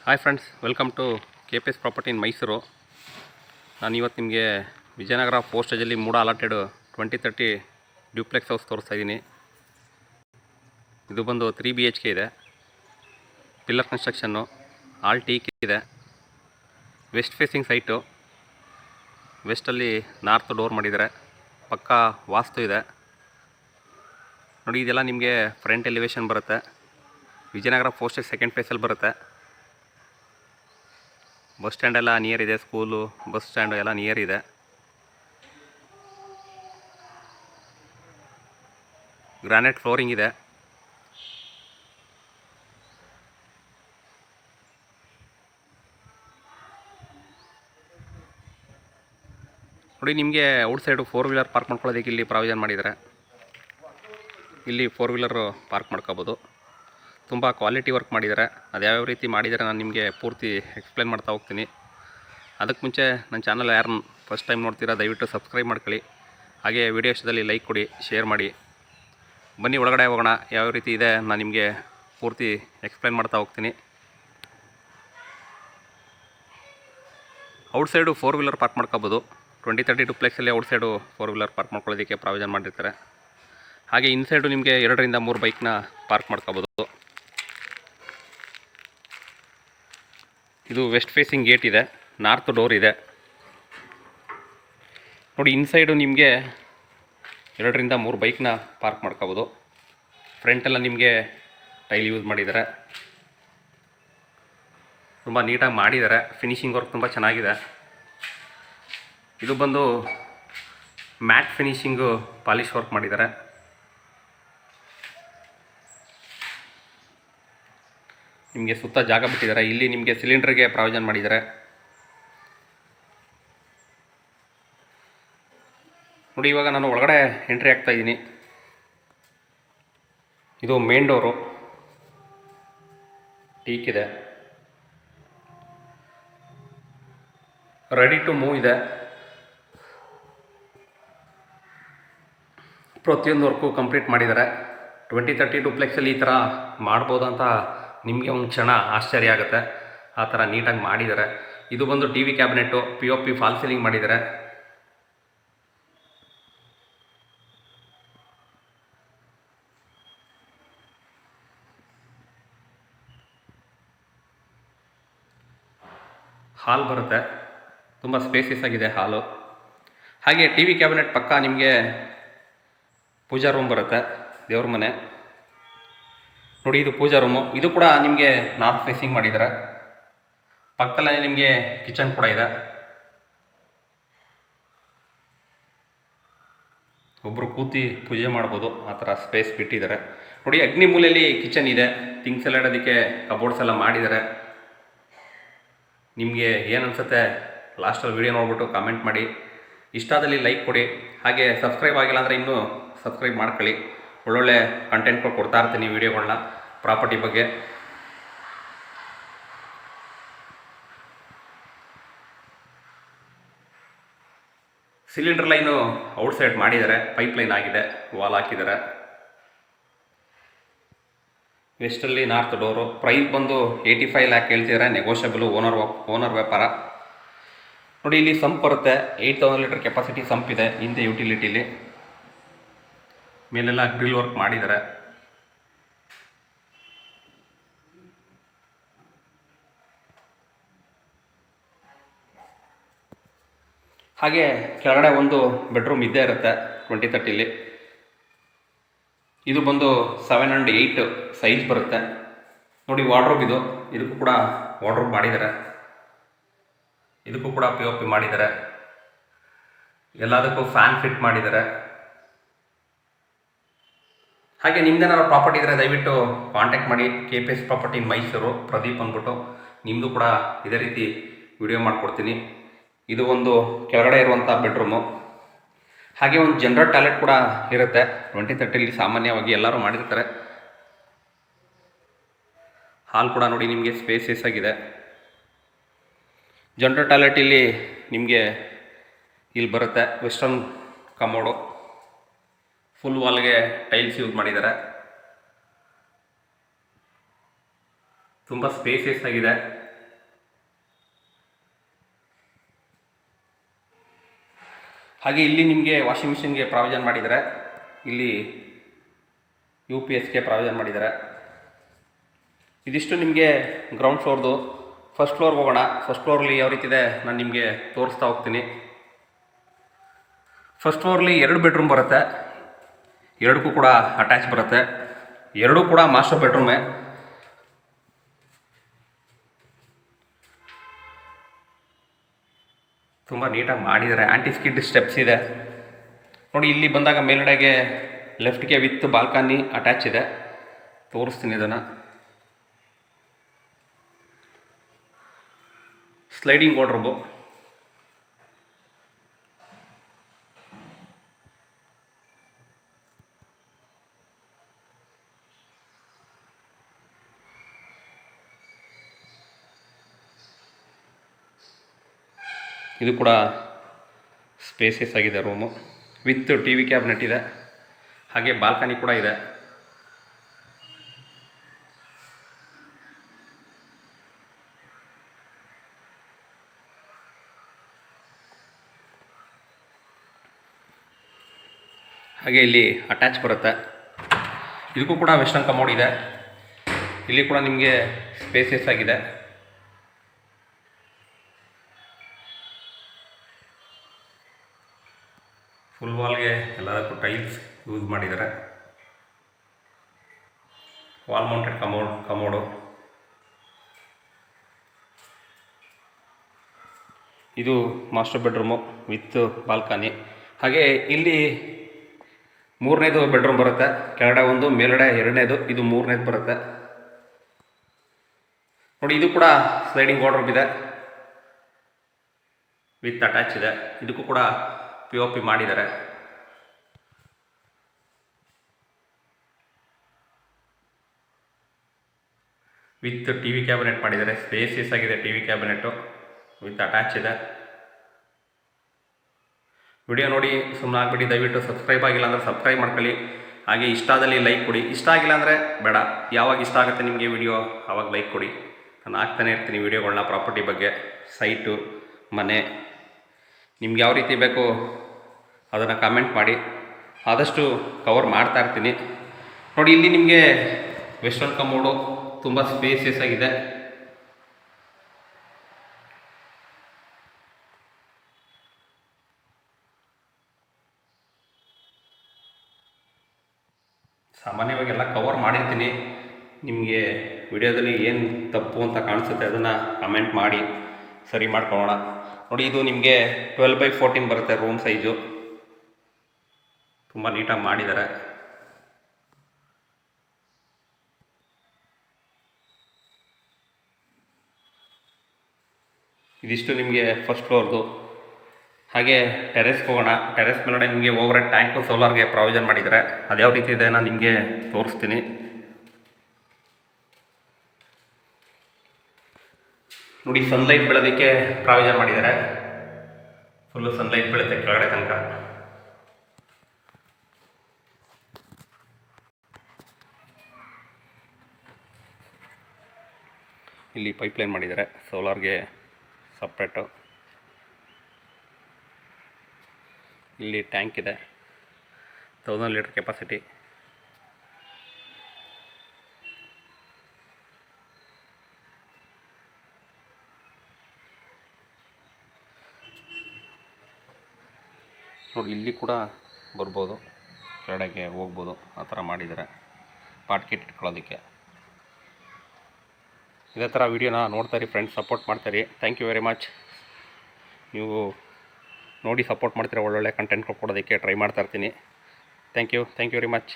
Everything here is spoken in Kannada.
Hi friends, welcome to KPS property in Mysuru. ನಾನು ಇವತ್ತು ನಿಮಗೆ ವಿಜಯನಗರ ಪೋಸ್ಟೇಜಲ್ಲಿ ಮೂಡ ಅಲಾಟೆಡ್ 2030 ಡ್ಯೂಪ್ಲೆಕ್ಸ್ ಹೌಸ್ ತೋರಿಸ್ತಾ ಇದ್ದೀನಿ. ಇದು ಬಂದು 3 BHK ಇದೆ. ಪಿಲ್ಲರ್ ಕನ್ಸ್ಟ್ರಕ್ಷನ್ನು, ಆಲ್ ಟೀಕ್ ಇದೆ. West facing site. ವೆಸ್ಟಲ್ಲಿ ನಾರ್ತ್ ಡೋರ್ ಮಾಡಿದ್ದಾರೆ. ಪಕ್ಕ ವಾಸ್ತು ಇದೆ ನೋಡಿ. ಇದೆಲ್ಲ ನಿಮಗೆ ಫ್ರಂಟ್ ಎಲಿವೇಶನ್ ಬರುತ್ತೆ. ವಿಜಯನಗರ ಪೋಸ್ಟೇಜ್ ಸೆಕೆಂಡ್ ಫೇಸಲ್ಲಿ ಬರುತ್ತೆ. ಬಸ್ ಸ್ಟ್ಯಾಂಡ್ ಎಲ್ಲ ನಿಯರ್ ಇದೆ. ಸ್ಕೂಲು, ಬಸ್ ಸ್ಟ್ಯಾಂಡು ಎಲ್ಲ ನಿಯರ್ ಇದೆ. ಗ್ರಾನೈಟ್ ಫ್ಲೋರಿಂಗ್ ಇದೆ. ನೋಡಿ, ನಿಮಗೆ ಔಟ್ ಸೈಡು 4 ವೀಲರ್ ಪಾರ್ಕ್ ಮಾಡ್ಕೊಳ್ಳೋದಕ್ಕೆ ಇಲ್ಲಿ ಪ್ರಾವಿಷನ್ ಮಾಡಿದ್ದಾರೆ. ಇಲ್ಲಿ 4 ವೀಲರು ಪಾರ್ಕ್ ಮಾಡ್ಕೋಬೋದು. ತುಂಬ ಕ್ವಾಲಿಟಿ ವರ್ಕ್ ಮಾಡಿದ್ದಾರೆ. ಅದು ಯಾವ್ಯಾವ ರೀತಿ ಮಾಡಿದ್ದಾರೆ ನಾನು ನಿಮಗೆ ಪೂರ್ತಿ ಎಕ್ಸ್ಪ್ಲೇನ್ ಮಾಡ್ತಾ ಹೋಗ್ತೀನಿ. ಅದಕ್ಕೆ ಮುಂಚೆ ನನ್ನ ಚಾನಲ್ ಯಾರನ್ನ ಫಸ್ಟ್ ಟೈಮ್ ನೋಡ್ತೀರಾ ದಯವಿಟ್ಟು ಸಬ್ಸ್ಕ್ರೈಬ್ ಮಾಡ್ಕೊಳ್ಳಿ. ಹಾಗೆ ವಿಡಿಯೋ ಇಷ್ಟದಲ್ಲಿ ಲೈಕ್ ಕೊಡಿ, ಶೇರ್ ಮಾಡಿ. ಬನ್ನಿ ಒಳಗಡೆ ಹೋಗೋಣ. ಯಾವ ರೀತಿ ಇದೆ ನಾನು ನಿಮಗೆ ಪೂರ್ತಿ ಎಕ್ಸ್ಪ್ಲೇನ್ ಮಾಡ್ತಾ ಹೋಗ್ತೀನಿ. ಔಟ್ ಸೈಡು 4 ವೀಲರ್ ಪಾರ್ಕ್ ಮಾಡ್ಕೋಬೋದು. 2030 ಡುಪ್ಲೆಕ್ಸಲ್ಲಿ ಔಟ್ ಸೈಡು 4 ವೀಲರ್ ಪಾರ್ಕ್ ಮಾಡ್ಕೊಳ್ಳೋದಕ್ಕೆ ಪ್ರಾವಿಷನ್ ಮಾಡಿರ್ತಾರೆ. ಹಾಗೆ ಇನ್ಸೈಡು ನಿಮಗೆ 2 ರಿಂದ 3 ಬೈಕ್ನ ಪಾರ್ಕ್ ಮಾಡ್ಕೋಬೋದು. ಇದು ವೆಸ್ಟ್ ಫೇಸಿಂಗ್ ಗೇಟ್ ಇದೆ. ನಾರ್ತ್ ಡೋರ್ ಇದೆ ನೋಡಿ. ಇನ್ಸೈಡು ನಿಮಗೆ 2 ರಿಂದ 3 ಬೈಕ್ನ ಪಾರ್ಕ್ ಮಾಡ್ಕೋಬೋದು. ಫ್ರಂಟೆಲ್ಲ ನಿಮಗೆ ಟೈಲ್ ಯೂಸ್ ಮಾಡಿದ್ದಾರೆ. ತುಂಬ ನೀಟಾಗಿ ಮಾಡಿದ್ದಾರೆ. ಫಿನಿಷಿಂಗ್ ವರ್ಕ್ ತುಂಬ ಚೆನ್ನಾಗಿದೆ. ಇದು ಬಂದು ಮ್ಯಾಟ್ ಫಿನಿಷಿಂಗು ಪಾಲಿಶ್ ವರ್ಕ್ ಮಾಡಿದ್ದಾರೆ. ನಿಮಗೆ ಸುತ್ತ ಜಾಗ ಬಿಟ್ಟಿದ್ದಾರೆ. ಇಲ್ಲಿ ನಿಮಗೆ ಸಿಲಿಂಡರ್ಗೆ ಪ್ರಾವಿಷನ್ ಮಾಡಿದ್ದಾರೆ ನೋಡಿ. ಇವಾಗ ನಾನು ಒಳಗಡೆ ಎಂಟ್ರಿ ಆಗ್ತಾ ಇದ್ದೀನಿ. ಇದು ಮೇನ್ ಡೋರು. ಟೀಕ್ ಇದೆ. ರೆಡಿ ಟು ಮೂವ್ ಇದೆ. ಪ್ರತಿಯೊಂದು ವರ್ಕು ಕಂಪ್ಲೀಟ್ ಮಾಡಿದ್ದಾರೆ. 2030 ಡುಪ್ಲೆಕ್ಸಲ್ಲಿ ಈ ಥರ ಮಾಡ್ಬೋದು ಅಂತ ನಿಮಗೆ ಒಂದು ಕ್ಷಣ ಆಶ್ಚರ್ಯ ಆಗುತ್ತೆ. ಆ ಥರ ನೀಟಾಗಿ ಮಾಡಿದ್ದಾರೆ. ಇದು ಬಂದು TV cabinet, POP fall ceiling ಮಾಡಿದ್ದಾರೆ. ಹಾಲ್ ಬರುತ್ತೆ. ತುಂಬ ಸ್ಪೇಸಿಯಸ್ ಆಗಿದೆ ಹಾಲು. ಹಾಗೆ TV ಕ್ಯಾಬಿನೆಟ್ ಪಕ್ಕ ನಿಮಗೆ ಪೂಜಾ ರೂಮ್ ಬರುತ್ತೆ, ದೇವ್ರ ಮನೆ ನೋಡಿ. ಇದು ಪೂಜಾ ರೂಮು. ಇದು ಕೂಡ ನಿಮಗೆ ನಾರ್ತ್ ಫೇಸಿಂಗ್ ಮಾಡಿದ್ದಾರೆ. ಪಕ್ಕದಲ್ಲೇ ನಿಮಗೆ ಕಿಚನ್ ಕೂಡ ಇದೆ. ಒಬ್ಬರು ಕೂತಿ ಪೂಜೆ ಮಾಡ್ಬೋದು, ಆ ಥರ ಸ್ಪೇಸ್ ಬಿಟ್ಟಿದ್ದಾರೆ ನೋಡಿ. ಅಗ್ನಿ ಮೂಲೆಯಲ್ಲಿ ಕಿಚನ್ ಇದೆ. ಥಿಂಗ್ಸ್ ಎಲ್ಲ ಇಡೋದಕ್ಕೆ ಕಬೋರ್ಡ್ಸ್ ಎಲ್ಲ ಮಾಡಿದ್ದಾರೆ. ನಿಮಗೆ ಏನು ಅನಿಸುತ್ತೆ ಲಾಸ್ಟಲ್ಲಿ ವಿಡಿಯೋ ನೋಡ್ಬಿಟ್ಟು ಕಾಮೆಂಟ್ ಮಾಡಿ. ಇಷ್ಟಾದಲ್ಲಿ ಲೈಕ್ ಕೊಡಿ. ಹಾಗೆ ಸಬ್ಸ್ಕ್ರೈಬ್ ಆಗಿಲ್ಲ ಅಂದರೆ ಇನ್ನೂ ಸಬ್ಸ್ಕ್ರೈಬ್ ಮಾಡ್ಕೊಳ್ಳಿ. ಒಳ್ಳೊಳ್ಳೆ ಕಂಟೆಂಟ್ಗಳು ಕೊಡ್ತಾ ಇರ್ತೀನಿ ವಿಡಿಯೋಗಳನ್ನ ಪ್ರಾಪರ್ಟಿ ಬಗ್ಗೆ. ಸಿಲಿಂಡರ್ ಲೈನು ಔಟ್ ಸೈಡ್ ಮಾಡಿದ್ದಾರೆ. ಪೈಪ್ ಲೈನ್ ಆಗಿದೆ, ವಾಲ್ ಹಾಕಿದ್ದಾರೆ. ವೆಸ್ಟಲ್ಲಿ ನಾರ್ತ್ ಡೋರು. ಪ್ರೈಸ್ ಬಂದು 85 ಲ್ಯಾಕ್ ಹೇಳ್ತಿದ್ದಾರೆ. ನೆಗೋಷಿಯಬಲು. ಓನರ್ ವ್ಯಾಪಾರ ನೋಡಿ. ಇಲ್ಲಿ ಸಂಪ್ ಬರುತ್ತೆ. 8000 ಲೀಟರ್ ಕೆಪಾಸಿಟಿ ಸಂಪ್ ಇದೆ. ಹಿಂದೆ ಯುಟಿಲಿಟಿಲಿ ಮೇಲೆಲ್ಲ ಗ್ರಿಲ್ ವರ್ಕ್ ಮಾಡಿದ್ದಾರೆ. ಹಾಗೆ ಕೆಳಗಡೆ ಒಂದು ಬೆಡ್ರೂಮ್ ಇದ್ದೇ ಇರುತ್ತೆ 2030ಲಿ. ಇದು ಬಂದು 7 and 8 ಸೈಜ್ ಬರುತ್ತೆ ನೋಡಿ. ವಾರ್ಡ್ರೋಬ್ ಇದು. ಇದಕ್ಕೂ ಕೂಡ ವಾರ್ಡ್ರೋಬ್ ಮಾಡಿದ್ದಾರೆ. ಇದಕ್ಕೂ ಕೂಡ POP ಮಾಡಿದ್ದಾರೆ. ಎಲ್ಲದಕ್ಕೂ ಫ್ಯಾನ್ ಫಿಟ್ ಮಾಡಿದ್ದಾರೆ. ಹಾಗೆ ನಿಮ್ದೇನಾದ್ರು ಪ್ರಾಪರ್ಟಿ ಇದ್ದರೆ ದಯವಿಟ್ಟು ಕಾಂಟ್ಯಾಕ್ಟ್ ಮಾಡಿ. KPS property in Mysuru, Pradeep ಅಂದ್ಬಿಟ್ಟು. ನಿಮ್ಮದು ಕೂಡ ಇದೇ ರೀತಿ ವಿಡಿಯೋ ಮಾಡಿಕೊಡ್ತೀನಿ. ಇದು ಒಂದು ಕೆಳಗಡೆ ಇರುವಂಥ ಬೆಡ್ರೂಮು. ಹಾಗೆ ಒಂದು ಜನರಲ್ ಟಾಯ್ಲೆಟ್ ಕೂಡ ಇರುತ್ತೆ 2030ಲಿ. ಸಾಮಾನ್ಯವಾಗಿ ಎಲ್ಲರೂ ಮಾಡಿರ್ತಾರೆ. ಹಾಲ್ ಕೂಡ ನೋಡಿ ನಿಮಗೆ ಸ್ಪೇಸಿಯಸ್ ಆಗಿದೆ. ಜನರಲ್ ಟಾಯ್ಲೆಟ್ ಇಲ್ಲಿ ನಿಮಗೆ ಇಲ್ಲಿ ಬರುತ್ತೆ. Western commode. ಫುಲ್ ವಾಲ್ಗೆ ಟೈಲ್ಸ್ ಯೂಸ್ ಮಾಡಿದ್ದಾರೆ. ತುಂಬ ಸ್ಪೇಸಿಯಸ್ ಆಗಿದೆ. ಹಾಗೆ ಇಲ್ಲಿ ನಿಮಗೆ ವಾಷಿಂಗ್ ಮಿಷಿನ್ಗೆ ಪ್ರಾವಿಷನ್ ಮಾಡಿದ್ದಾರೆ, ಇಲ್ಲಿ UPSಗೆ ಪ್ರಾವಿಷನ್ ಮಾಡಿದ್ದಾರೆ. ಇದಿಷ್ಟು ನಿಮಗೆ ಗ್ರೌಂಡ್ ಫ್ಲೋರ್ದು. ಫಸ್ಟ್ ಫ್ಲೋರ್ಗೆ ಹೋಗೋಣ. ಫಸ್ಟ್ ಫ್ಲೋರ್ಲಿ ಯಾವ ರೀತಿ ಇದೆ ನಾನು ನಿಮಗೆ ತೋರಿಸ್ತಾ ಹೋಗ್ತೀನಿ. ಫಸ್ಟ್ ಫ್ಲೋರ್ಲಿ 2 ಬೆಡ್ರೂಮ್ ಬರುತ್ತೆ, 2ಕ್ಕೂ ಕೂಡ ಅಟ್ಯಾಚ್ ಬರುತ್ತೆ, 2 ಕೂಡ ಮಾಸ್ಟರ್ ಬೆಡ್ರೂಮೇ. ತುಂಬ ನೀಟಾಗಿ ಮಾಡಿದ್ದಾರೆ. ಆಂಟಿ ಸ್ಕಿಡ್ ಸ್ಟೆಪ್ಸ್ ಇದೆ ನೋಡಿ. ಇಲ್ಲಿ ಬಂದಾಗ ಮೇಲ್ಗಡೆಗೆ ಲೆಫ್ಟ್ಗೆ ವಿತ್ ಬಾಲ್ಕನಿ ಅಟ್ಯಾಚ್ ಇದೆ, ತೋರಿಸ್ತೀನಿ ಇದನ್ನು. Sliding wardrobe. ಇದು ಕೂಡ ಸ್ಪೇಸಿಯಸ್ ಆಗಿದೆ ರೂಮು, ವಿತ್ TV ಕ್ಯಾಬಿನೆಟ್ ಇದೆ, ಹಾಗೆ ಬಾಲ್ಕನಿ ಕೂಡ ಇದೆ. ಹಾಗೆ ಇಲ್ಲಿ ಅಟ್ಯಾಚ್ ಬರುತ್ತೆ. ಇದಕ್ಕೂ ಕೂಡ ವೆಸ್ಟರ್ನ್ ಕಮೋಡ್ ಇದೆ. ಇಲ್ಲಿ ಕೂಡ ನಿಮಗೆ ಸ್ಪೇಸಿಯಸ್ ಆಗಿದೆ. ಫುಲ್ ವಾಲ್ಗೆ ಎಲ್ಲದಕ್ಕೂ ಟೈಲ್ಸ್ ಯೂಸ್ ಮಾಡಿದ್ದಾರೆ. Wall mounted commode. ಇದು ಮಾಸ್ಟರ್ ಬೆಡ್ರೂಮು ವಿತ್ ಬಾಲ್ಕನಿ. ಹಾಗೆ ಇಲ್ಲಿ 3ನೇದು ಬೆಡ್ರೂಮ್ ಬರುತ್ತೆ, ಕೆಳಗಡೆ 1, ಮೇಲ್ಗಡೆ 2ನೇದು, ಇದು 3ನೇದು ಬರುತ್ತೆ ನೋಡಿ. ಇದು ಕೂಡ ಸ್ಲೈಡಿಂಗ್ ವಾರ್ಡ್ರೋಬ್ ಇದೆ, ವಿತ್ ಅಟ್ಯಾಚ್ ಇದೆ. ಇದಕ್ಕೂ ಕೂಡ POP ಮಾಡಿದ್ದಾರೆ. ವಿತ್ TV ಕ್ಯಾಬಿನೆಟ್ ಮಾಡಿದ್ದಾರೆ. ಸ್ಪೇಸಿಯಸ್ ಆಗಿದೆ TV ಕ್ಯಾಬಿನೆಟ್ಟು, ವಿತ್ ಅಟ್ಯಾಚ್ ಇದೆ. ವಿಡಿಯೋ ನೋಡಿ ಸುಮ್ಮನೆ ಆಗ್ಬಿಡಿ. ದಯವಿಟ್ಟು ಸಬ್ಸ್ಕ್ರೈಬ್ ಆಗಿಲ್ಲ ಅಂದರೆ ಸಬ್ಸ್ಕ್ರೈಬ್ ಮಾಡ್ಕೊಳ್ಳಿ. ಹಾಗೆ ಇಷ್ಟ ಆದಲ್ಲಿ ಲೈಕ್ ಕೊಡಿ. ಇಷ್ಟ ಆಗಿಲ್ಲ ಅಂದರೆ ಬೇಡ. ಯಾವಾಗ ಇಷ್ಟ ಆಗುತ್ತೆ ನಿಮಗೆ ವಿಡಿಯೋ ಆವಾಗ ಲೈಕ್ ಕೊಡಿ. ನಾನು ಹಾಕ್ತಾನೆ ಇರ್ತೀನಿ ವಿಡಿಯೋಗಳನ್ನ ಪ್ರಾಪರ್ಟಿ ಬಗ್ಗೆ, ಸೈಟು, ಮನೆ, ನಿಮ್ಗೆ ಯಾವ ರೀತಿ ಬೇಕು ಅದನ್ನು ಕಮೆಂಟ್ ಮಾಡಿ. ಆದಷ್ಟು ಕವರ್ ಮಾಡ್ತಾ ಇರ್ತೀನಿ ನೋಡಿ. ಇಲ್ಲಿ ನಿಮಗೆ ವೆಸ್ಟರ್ನ್ ಕಮೋಡು ತುಂಬ ಸ್ಪೇಸಿಯಸ್ ಆಗಿದೆ. ಸಾಮಾನ್ಯವಾಗಿ ಎಲ್ಲ ಕವರ್ ಮಾಡಿರ್ತೀನಿ. ನಿಮಗೆ ವಿಡಿಯೋದಲ್ಲಿ ಏನು ತಪ್ಪು ಅಂತ ಕಾಣಿಸುತ್ತೆ ಅದನ್ನು ಕಮೆಂಟ್ ಮಾಡಿ ಸರಿ ಮಾಡ್ಕೊಳ್ಳೋಣ ನೋಡಿ. ಇದು ನಿಮಗೆ 12x14 ಬರುತ್ತೆ ರೂಮ್ ಸೈಜು. ತುಂಬ ನೀಟಾಗಿ ಮಾಡಿದ್ದಾರೆ. ಇದಿಷ್ಟು ನಿಮಗೆ ಫಸ್ಟ್ ಫ್ಲೋರ್ದು. ಹಾಗೆ ಟೆರೆಸ್ಗೆ ಹೋಗೋಣ. ಟೆರೆಸ್ ಮೇಲ್ಗಡೆ ನಿಮಗೆ ಓವರ್ ಟ್ಯಾಂಕು ಸೋಲಾರ್ಗೆ ಪ್ರಾವಿಷನ್ ಮಾಡಿದ್ದಾರೆ. ಅದು ಯಾವ ರೀತಿ ಇದೆ ನಾನು ನಿಮಗೆ ತೋರಿಸ್ತೀನಿ ನೋಡಿ. ಸನ್ಲೈಟ್ ಬೀಳೋದಕ್ಕೆ ಪ್ರಾವಿಷನ್ ಮಾಡಿದ್ದಾರೆ. ಫುಲ್ಲು ಸನ್ಲೈಟ್ ಬೀಳುತ್ತೆ ಕೆಳಗಡೆ ತನಕ. ಇಲ್ಲಿ ಪೈಪ್ಲೈನ್ ಮಾಡಿದ್ದಾರೆ ಸೋಲಾರ್ಗೆ ಸಪ್ರೇಟು. ಇಲ್ಲಿ ಟ್ಯಾಂಕ್ ಇದೆ, 1000 ಲೀಟರ್ ಕೆಪಾಸಿಟಿ. ನೋಡಿ ಇಲ್ಲಿ ಕೂಡ ಬರ್ಬೋದು, ಕೆಳಗಡೆ ಹೋಗ್ಬೋದು, ಆ ಥರ ಮಾಡಿದ್ದಾರೆ ಪಾಟ್ಕಿಟ್ ಇಟ್ಕೊಳ್ಳೋದಕ್ಕೆ. ಇದೇ ಥರ ವೀಡಿಯೋನ ನೋಡ್ತಾಯಿರಿ ಫ್ರೆಂಡ್ಸ್, ಸಪೋರ್ಟ್ ಮಾಡ್ತಾಯಿರಿ. Thank you very much. ನೀವು ನೋಡಿ ಸಪೋರ್ಟ್ ಮಾಡ್ತೀರಾ, ಒಳ್ಳೊಳ್ಳೆ ಕಂಟೆಂಟ್ ಕೊಡೋದಕ್ಕೆ ಟ್ರೈ ಮಾಡ್ತಾ ಇರ್ತೀನಿ. Thank you very much.